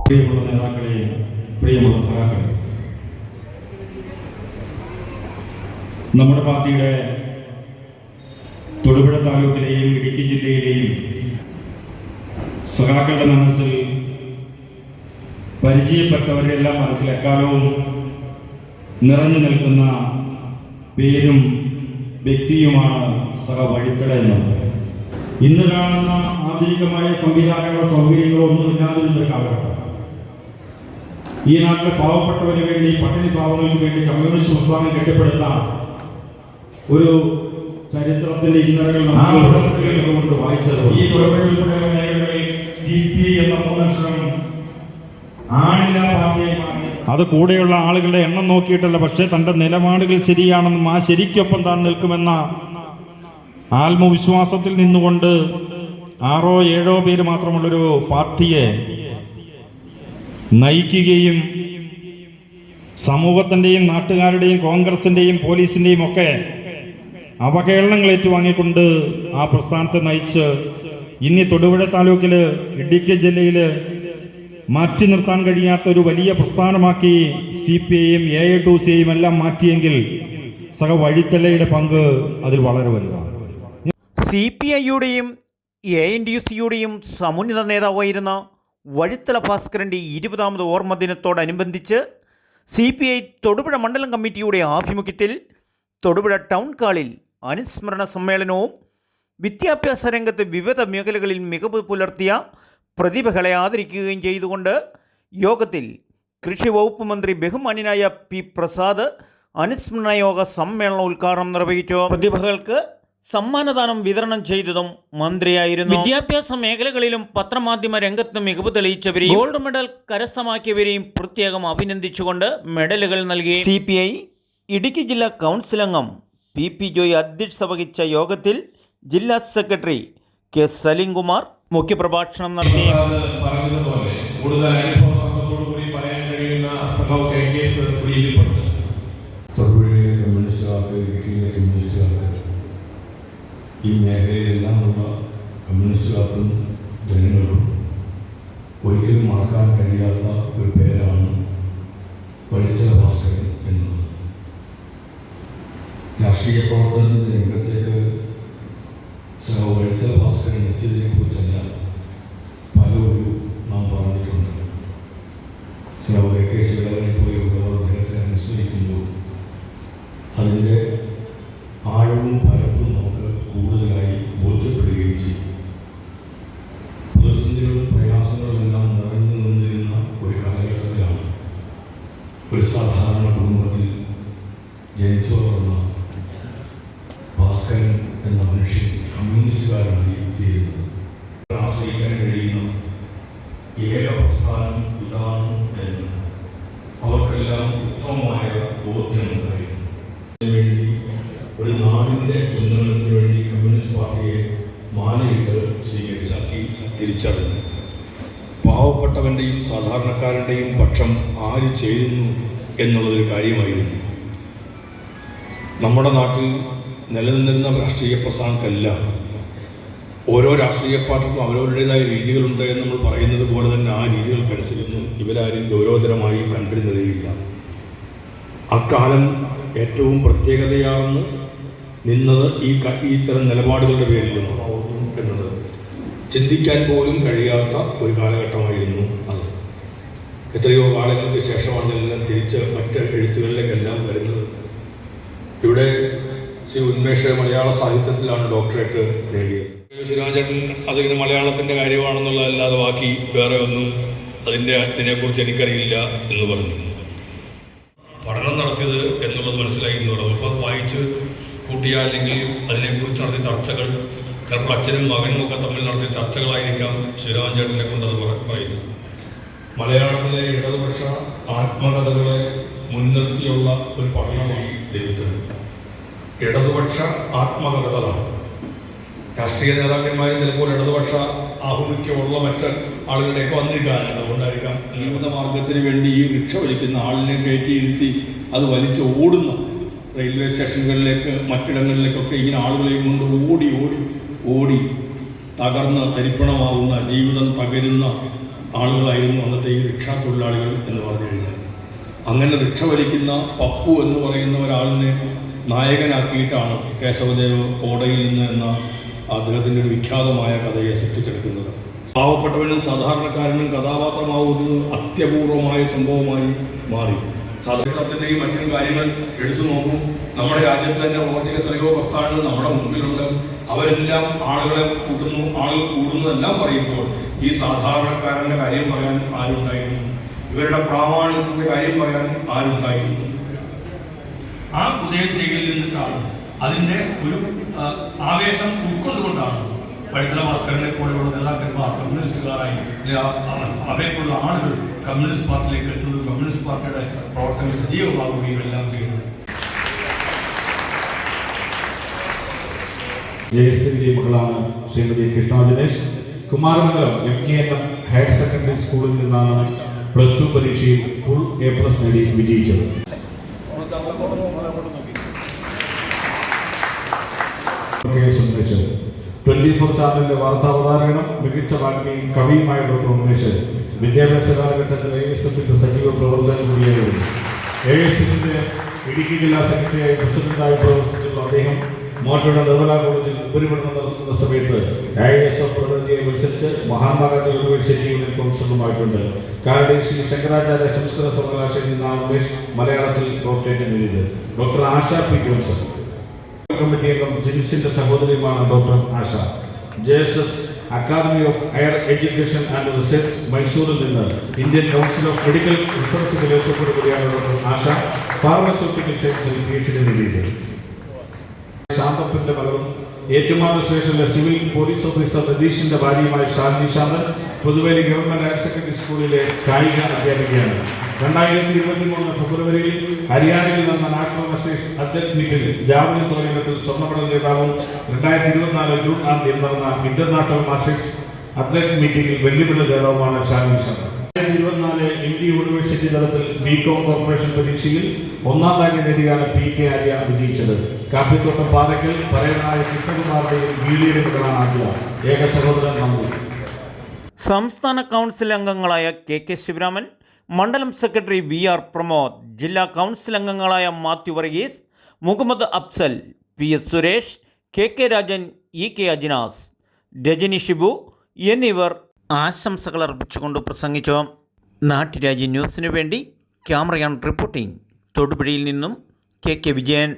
പ്രിയമുള്ള നേതാക്കളെ, പ്രിയമുള്ള സഹാക്കളെ, നമ്മുടെ പാർട്ടിയുടെ തൊടുപുഴ താലൂക്കിലെയും ഇടുക്കി ജില്ലയിലെയും സഹാക്കളുടെ മനസ്സിൽ പരിചയപ്പെട്ടവരെല്ലാം മനസ്സിൽ എക്കാലവും നിറഞ്ഞു നിൽക്കുന്ന പേരും വ്യക്തിയുമാണ് സഹ വഴിക്കട എന്നത്. ഇന്ന് കാണുന്ന ആധുനികമായ സംവിധാനങ്ങളോ സൗകര്യങ്ങളോ ഒന്നുമില്ലാതിരുന്നൊരു കാലഘട്ടം. ഈ നാട്ടിലെ പാവപ്പെട്ടവന് വേണ്ടി, പട്ടിണി പാവങ്ങൾക്ക് വേണ്ടി കമ്മ്യൂണിസ്റ്റ് പ്രസ്ഥാനം കെട്ടിപ്പടുത്താൻ ഒരു ചരിത്രത്തിന്റെ ഇന്നലകൾ കൊണ്ട് വായിച്ചത്. ഈ തൊഴിൽ മേഖലകളിൽ CPI എന്ന മൂന്നക്ഷരം ആണില്ല പാർട്ടിയായി മാറി. അത് കൂടെയുള്ള ആളുകളുടെ എണ്ണം നോക്കിയിട്ടല്ല, പക്ഷേ തന്റെ നിലപാടുകൾ ശരിയാണെന്നും ആ ശരിക്കൊപ്പം താൻ നിൽക്കുമെന്ന ആത്മവിശ്വാസത്തിൽ നിന്നുകൊണ്ട് 6-7 പേര് മാത്രമുള്ളൊരു പാർട്ടിയെ നയിക്കുകയും സമൂഹത്തിൻ്റെയും നാട്ടുകാരുടെയും കോൺഗ്രസിൻ്റെയും പോലീസിൻ്റെയും ഒക്കെ അവഹേളനങ്ങൾ ഏറ്റുവാങ്ങിക്കൊണ്ട് ആ പ്രസ്ഥാനത്തെ നയിച്ച് ഇനി തൊടുപുഴ താലൂക്കില്, ഇടുക്കി ജില്ലയില് മാറ്റി നിർത്താൻ കഴിയാത്തൊരു വലിയ പ്രസ്ഥാനമാക്കി CPIയും AITUCയും എല്ലാം മാറ്റിയെങ്കിൽ സഹ വഴിത്തലയുടെ പങ്ക് അതിൽ വളരെ വലുതാണ്. CPIയുടെയും AITUCയുടെയും സമുന്നത നേതാവായിരുന്ന വഴിത്തല ഭാസ്കരൻ്റെ 20ാമത് ഓർമ്മ ദിനത്തോടനുബന്ധിച്ച് CPI തൊടുപുഴ മണ്ഡലം കമ്മിറ്റിയുടെ ആഭിമുഖ്യത്തിൽ തൊടുപുഴ ടൗൺ ഹാളിൽ അനുസ്മരണ സമ്മേളനവും വിദ്യാഭ്യാസ രംഗത്ത് വിവിധ മേഖലകളിൽ മികവ് പുലർത്തിയ പ്രതിഭകളെ ആദരിക്കുകയും ചെയ്തുകൊണ്ട് യോഗത്തിൽ കൃഷി വകുപ്പ് മന്ത്രി ബഹുമാന്യനായ P. പ്രസാദ് അനുസ്മരണ യോഗ സമ്മേളന ഉദ്ഘാടനം നിർവഹിച്ചു. പ്രതിഭകൾക്ക് സമ്മാനദാനം വിതരണം ചെയ്തതും മന്ത്രിയായിരുന്നു. വിദ്യാഭ്യാസ മേഖലകളിലും പത്രമാധ്യമ രംഗത്ത് മികവ് തെളിയിച്ചവരെയും ഗോൾഡ് മെഡൽ കരസ്ഥമാക്കിയവരെയും പ്രത്യേകം അഭിനന്ദിച്ചുകൊണ്ട് മെഡലുകൾ നൽകി. CPI ഇടുക്കി ജില്ലാ കൗൺസിൽ അംഗം PP ജോയ് അധ്യക്ഷത വഹിച്ച യോഗത്തിൽ ജില്ലാ സെക്രട്ടറി K. സലിംകുമാർ മുഖ്യപ്രഭാഷണം നടത്തി. ഈ മേഖലയിലെല്ലാമുള്ള കമ്മ്യൂണിസ്റ്റുകാർക്കും ജനങ്ങൾക്കും ഒരിക്കലും മറക്കാൻ കഴിയാത്ത ഒരു പേരാണ് വഴിത്തല ഭാസ്കരൻ എന്നത്. രാഷ്ട്രീയ പ്രവർത്തനത്തിൻ്റെ രംഗത്തേക്ക് സഹ വഴിത്തല ഭാസ്കരൻ എത്തിയതിനെ കുറിച്ചെല്ലാം പലരും നാം പറഞ്ഞിട്ടുണ്ട്. സഹ AK ശിവരാമനെ പോലെയുള്ളവർ അദ്ദേഹത്തെ അനുസ്മരിക്കുമ്പോൾ അതിൻ്റെ ആഴവും പരപ്പും നമുക്ക് കൂടുതലായി ബോധ്യപ്പെടുകയും ചെയ്യും. പ്രതിസന്ധികളും പ്രയാസങ്ങളും എല്ലാം നിറഞ്ഞു നിന്നിരുന്ന ഒരു കാലഘട്ടത്തിലാണ് ഒരു സാധാരണ കുടുംബത്തിൽ ജനിച്ചു വളർന്ന ഭാസ്കരൻ എന്ന മനുഷ്യൻ കമ്മ്യൂണിസ്റ്റുകാരായി തീരുന്നത്. ആശ്രയിക്കാൻ കഴിയുന്ന ഏക പ്രസ്ഥാനം ഇതാണ് എന്ന് അവർക്കെല്ലാം ഉത്തമമായ ബോധ്യമുണ്ടായിരുന്നു. അതിനുവേണ്ടി ഒരു നാടിൻ്റെ ഉന്നമനത്തിന് വേണ്ടി കമ്മ്യൂണിസ്റ്റ് പാർട്ടിയെ മാലയിട്ട് സ്വീകരിച്ചാക്കി തിരിച്ചറിഞ്ഞു. പാവപ്പെട്ടവൻ്റെയും സാധാരണക്കാരൻ്റെയും പക്ഷം ആര് ചേരുന്നു എന്നുള്ളതൊരു കാര്യമായിരുന്നു. നമ്മുടെ നാട്ടിൽ നിലനിന്നിരുന്ന രാഷ്ട്രീയ പ്രസ്ഥാനത്തെല്ലാം ഓരോ രാഷ്ട്രീയ പാർട്ടിക്കും അവരവരുടേതായ രീതികളുണ്ട് എന്ന് നമ്മൾ പറയുന്നത് പോലെ തന്നെ ആ രീതികൾക്കനുസരിച്ചും ഇവരാരും ഗൗരവതരമായി കണ്ടിരുന്നതേയില്ല. അക്കാലം ഏറ്റവും പ്രത്യേകതയാർന്ന് നിന്നത് ഈ തരം നിലപാടുകളുടെ പേരിലുമാണ് എന്നത് ചിന്തിക്കാൻ പോലും കഴിയാത്ത ഒരു കാലഘട്ടമായിരുന്നു അത്. എത്രയോ കാലങ്ങൾക്ക് ശേഷമാണ് ഇതെല്ലാം തിരിച്ച് മറ്റ് എഴുത്തുകളിലേക്കെല്ലാം വരുന്നത്. ഇവിടെ ശ്രീ ഉന്മേഷ് മലയാള സാഹിത്യത്തിലാണ് ഡോക്ടറേറ്റ് നേടിയത്. ശിവരാമചേട്ടൻ അതിന് മലയാളത്തിൻ്റെ കാര്യമാണെന്നുള്ളതല്ലാതെ ബാക്കി വേറെ ഒന്നും ഇതിനെക്കുറിച്ച് എനിക്കറിയില്ല എന്ന് പറഞ്ഞു. പഠനം നടത്തിയത് എന്നുള്ളത് മനസ്സിലായി എന്ന് പറഞ്ഞു. അപ്പോൾ വായിച്ച് കൂട്ടിയ അല്ലെങ്കിൽ അതിനെക്കുറിച്ച് നടത്തിയ ചർച്ചകൾ ചിലപ്പോൾ അച്ഛനും മകനും ഒക്കെ തമ്മിൽ നടത്തിയ ചർച്ചകളായിരിക്കാം ശിവരാമചേട്ടനെ കൊണ്ട് അത് പറയുന്നത്. മലയാളത്തിലെ ഇടതുപക്ഷ ആത്മകഥകളെ മുൻനിർത്തിയുള്ള ഒരു പഠനമായി ലഭിച്ചത് ഇടതുപക്ഷ ആത്മകഥകളാണ്. രാഷ്ട്രീയ നേതാക്കന്മാരും ചിലപ്പോൾ ഇടതുപക്ഷ ആഭിമുഖ്യമുള്ള മറ്റ് ആളുകളിലേക്ക് വന്നിരിക്കാനാണ്. അതുകൊണ്ടായിരിക്കാം ജീവിതമാർഗത്തിന് വേണ്ടി ഈ റിക്ഷ വലിക്കുന്ന ആളിനെ കയറ്റിയിരുത്തി അത് വലിച്ച് ഓടുന്ന റെയിൽവേ സ്റ്റേഷനുകളിലേക്ക് മറ്റിടങ്ങളിലേക്കൊക്കെ ഇങ്ങനെ ആളുകളെയും കൊണ്ട് ഓടി ഓടി ഓടി തകർന്ന് തരിപ്പണമാവുന്ന, ജീവിതം തകരുന്ന ആളുകളായിരുന്നു അന്നത്തെ ഈ റിക്ഷാ തൊഴിലാളികൾ എന്ന് പറഞ്ഞു കഴിഞ്ഞാൽ. അങ്ങനെ റിക്ഷ വലിക്കുന്ന പപ്പു എന്ന് പറയുന്ന ഒരാളിനെ നായകനാക്കിയിട്ടാണ് കേശവദേവ് ഓടയിൽ നിന്ന് എന്ന അദ്ദേഹത്തിൻ്റെ ഒരു വിഖ്യാതമായ കഥയെ സൃഷ്ടിച്ചെടുക്കുന്നത്. പാവപ്പെട്ടവനും സാധാരണക്കാരനും കഥാപാത്രമാവുന്നത് അത്യപൂർവമായ സംഭവമായി മാറി. സാധാരണത്തിൻ്റെയും മറ്റു കാര്യങ്ങൾ എടുത്തു നോക്കും. നമ്മുടെ രാജ്യത്ത് തന്നെ പ്രവർത്തിക എത്രയോ പ്രസ്ഥാനങ്ങൾ നമ്മുടെ മുമ്പിലുണ്ട്. അവരെല്ലാം ആളുകളെ കൂട്ടുന്നു, ആളുകൾ കൂടുന്നതെല്ലാം പറയുമ്പോൾ ഈ സാധാരണക്കാരൻ്റെ കാര്യം പറയാൻ ആരുണ്ടായിരുന്നു? ഇവരുടെ പ്രാമാണികത്തിൻ്റെ കാര്യം പറയാൻ ആരുണ്ടായിരുന്നു? ആ ഉദയജയിൽ നിന്നിട്ടാണ് അതിൻ്റെ ഒരു ആവേശം ഉൾക്കൊണ്ടുകൊണ്ടാണ് വഴിത്തല ഭാസ്കരനെ പോലെയുള്ള നേതാക്കന്മാർ കമ്മ്യൂണിസ്റ്റുകാരായി അവയെപ്പോലുള്ള ആളുകൾ കമ്മ്യൂണിസ്റ്റ് പാർട്ടിയിലേക്ക് എത്തുന്നതും കമ്മ്യൂണിസ്റ്റ് പാർട്ടിയുടെ പ്രവർത്തനങ്ങൾ സജീവമാകുകയും എല്ലാം ചെയ്യുന്നത്. ജയശ്രീ മകളാണ് Shrimati Krishna Dinesh. Kumaramangalam MKNM higher secondary സ്കൂളിൽ നിന്നാണ് +2 പരീക്ഷയിൽ ഫുൾ A+ നേടി വിജയിച്ചത്. ഉമേഷ് 24 ചാനലിലെ വാർത്താവതാരകനും മികച്ച വാഗ്മിയും കവിയുമായ ഡോക്ടർ ഉമേഷ് വിദ്യാഭ്യാസ കാലഘട്ടത്തിൽ ASFന്റെ സജീവ പ്രവർത്തനം കൂടിയായിരുന്നു. ASFന്റെ ഇടുക്കി ജില്ലാ സെക്രട്ടറിയായി പ്രസിഡന്റായി പ്രവർത്തിച്ചിട്ടുള്ള അദ്ദേഹം മോട്ടയുടെ നിർമ്മല കോളേജിൽ ഉപരിപഠനം നടത്തുന്ന സമയത്ത് IASF പ്രതിനിധിയെ മത്സരിച്ച് മഹാത്മാഗാന്ധി യൂണിവേഴ്സിറ്റി യൂണിയൻ കൗൺസിലറുമായിട്ടുണ്ട്. കാലടി ശ്രീ ശങ്കരാചാര്യ സംസ്കൃത സർവകലാശാലയിൽ നിന്നാണ് ഉമേഷ് മലയാളത്തിൽ ഡോക്ടറേറ്റ് നേടിയത്. ഡോക്ടർ ആശ P. ജോൺസൺ കമ്മിറ്റി അംഗം ജിൻസിന്റെ സഹോദരിയുമാണ് doctor Asha. JSS academy of higher education and research മൈസൂരിൽ നിന്ന് Indian council of medical research fellowship കൂടിയാണ് ഡോക്ടർ ആശ ഫാർമസ്യൂട്ടിക്കൽ സയൻസിൽ PhD നേടിയത്. ശാന്തപ്പന്റെ മകളും ഏറ്റുമാനൂർ സ്റ്റേഷനിലെ സിവിൽ പോലീസ് ഓഫീസർ രതീഷിന്റെ ഭാര്യയുമായ ഷാലിനി ശാന്തൻ പുതുവേലി ഗവൺമെന്റ് ഹയർ സെക്കൻഡറി സ്കൂളിലെ കായിക അധ്യാപികയാണ്. 2023 ഫെബ്രുവരിയിൽ ഹരിയാനയിൽ നടന്ന നാഷണൽ മാസ്റ്റേഴ്സ് അത്ലറ്റ് മീറ്റിൽ ജാവലിൻ ത്രോ ഇനത്തിൽ സ്വർണ്ണ മെഡൽ ജേതാവും 2024 ജൂൺ 2 നടന്ന ഇന്റർനാഷണൽ മാസ്റ്റേഴ്സ് അത്ലറ്റ് മീറ്റിംഗിൽ വെള്ളി മെഡൽ ജേതാവുമാണ് ഷാലിനി ശാന്തൻ. 2024 MD യൂണിവേഴ്സിറ്റി തലത്തിൽ BCom കോർപ്പറേഷൻ പരീക്ഷയിൽ 1ാം റാങ്ക് നേടിയാണ് PK ആര്യ വിജയിച്ചത്. കാപ്പിത്തോട്ടം പാറയ്ക്കൽ പരേതനായ കൃഷ്ണകുമാറിന്റെയും വീടിയുടെ മകളാണ് ആര്യ. ഏക സഹോദരൻ നന്ദി. സംസ്ഥാന കൗൺസിൽ അംഗങ്ങളായ KK ശിവരാമൻ, മണ്ഡലം സെക്രട്ടറി VR പ്രമോദ്, ജില്ലാ കൗൺസിൽ അംഗങ്ങളായ Mathew Varghese, Muhammad Afsal, PS Suresh, KK Rajan, EK Ajinas, Rajani Shibu എന്നിവർ ആശംസകൾ അർപ്പിച്ചുകൊണ്ട് പ്രസംഗിച്ചു. നാട്ടുരാജ്യ ന്യൂസിനു വേണ്ടി ക്യാമറയാൻ റിപ്പോർട്ടിംഗ് തൊടുപുഴയിൽ നിന്നും KK വിജയൻ.